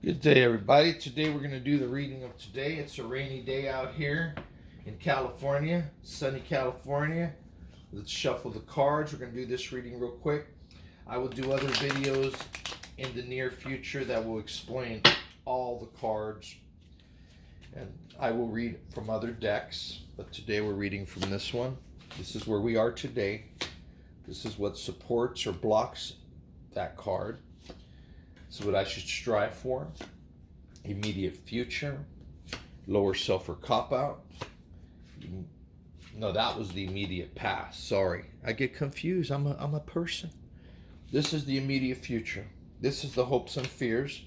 Good day, everybody. Today we're going to do the reading of today. It's a rainy day out here in California, sunny California. Let's shuffle the cards. We're going to do this reading real quick. I will do other videos in the near future that will explain all the cards. And I will read from other decks, but today we're reading from this one. This is where we are today. This is what supports or blocks that card. This is what I should strive for. Immediate future. Lower self or cop out. No, that was the immediate past. Sorry. I get confused. I'm a person. This is the immediate future. This is the hopes and fears.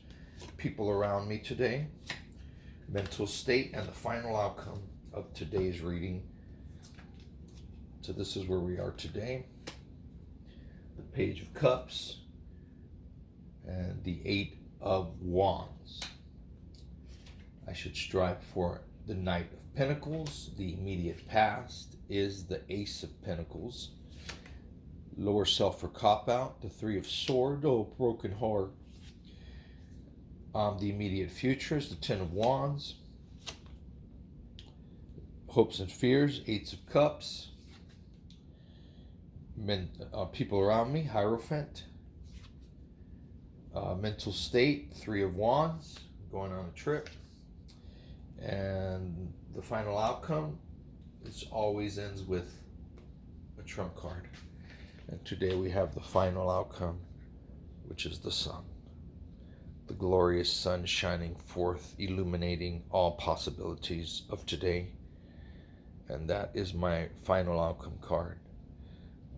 People around me today. Mental state and the final outcome of today's reading. So this is where we are today. The Page of Cups. And the Eight of Wands. I should strive for the Knight of Pentacles. The immediate past is the Ace of Pentacles. Lower self for cop-out. The Three of Swords. Oh, broken heart. The immediate future is the Ten of Wands. Hopes and fears. Eights of Cups. People around me. Hierophant. Mental state, Three of Wands, going on a trip. And the final outcome, it always ends with a trump card. And today we have the final outcome, which is the sun. The glorious sun shining forth, illuminating all possibilities of today. And that is my final outcome card.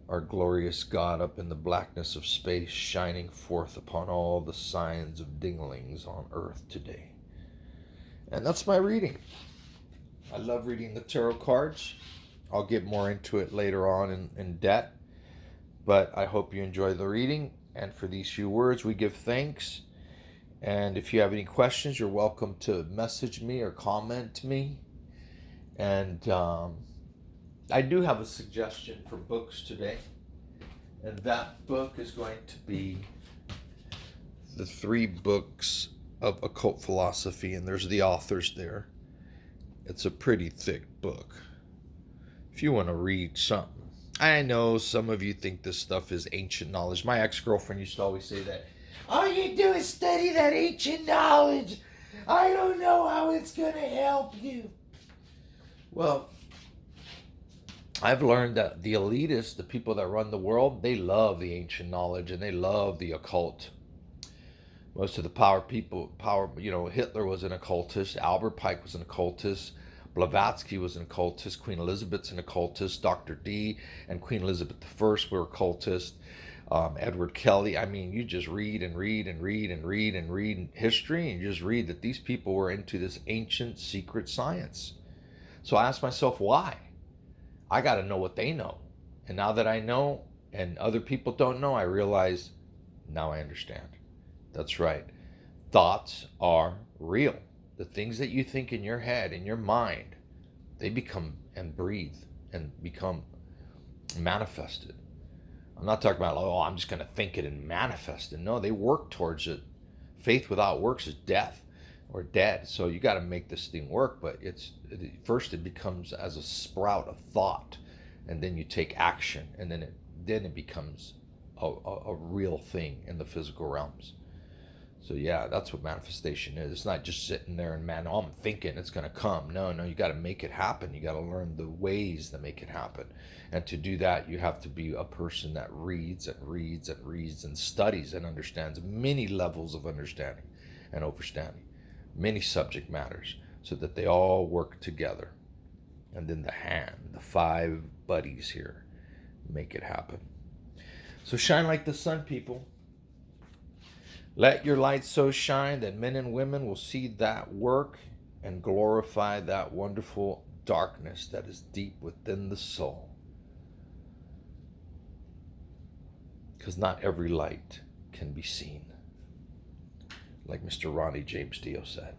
Our glorious God up in the blackness of space, shining forth upon all the signs of dinglings on earth today. And that's my reading. I love reading the tarot cards. I'll get more into it later on in depth. But I hope you enjoy the reading. And for these few words, we give thanks. And if you have any questions, you're welcome to message me or comment to me. And I do have a suggestion for books today, and that book is going to be the 3 books of occult philosophy, and there's the authors there. It's a pretty thick book. If you want to read something, I know some of you think this stuff is ancient knowledge. My ex-girlfriend used to always say that, all you do is study that ancient knowledge. I don't know how it's going to help you. Well, I've learned that the elitists, the people that run the world, they love the ancient knowledge and they love the occult. Most of the Hitler was an occultist, Albert Pike was an occultist, Blavatsky was an occultist, Queen Elizabeth's an occultist, Dr. D and Queen Elizabeth I were occultists, Edward Kelly. I mean, you just read and read and read and read and read history, and you just read that these people were into this ancient secret science. So I asked myself, why? I got to know what they know. And now that I know and other people don't know, I realize now I understand. That's right. Thoughts are real. The things that you think in your head, in your mind, they become and breathe and become manifested. I'm not talking about, oh, I'm just going to think it and manifest it. No, they work towards it. Faith without works is death or dead. So you got to make this thing work, but first it becomes as a sprout of thought, and then you take action, and then it becomes a real thing in the physical realms. So yeah, that's what manifestation is. It's not just sitting there and I'm thinking it's going to come. No, you got to make it happen. You got to learn the ways that make it happen. And to do that, you have to be a person that reads and reads and reads and studies and understands many levels of understanding and overstanding. Many subject matters, so that they all work together. And then the 5 buddies here, make it happen. So shine like the sun, people. Let your light so shine that men and women will see that work and glorify that wonderful darkness that is deep within the soul. Because not every light can be seen, like Mr. Ronnie James Dio said.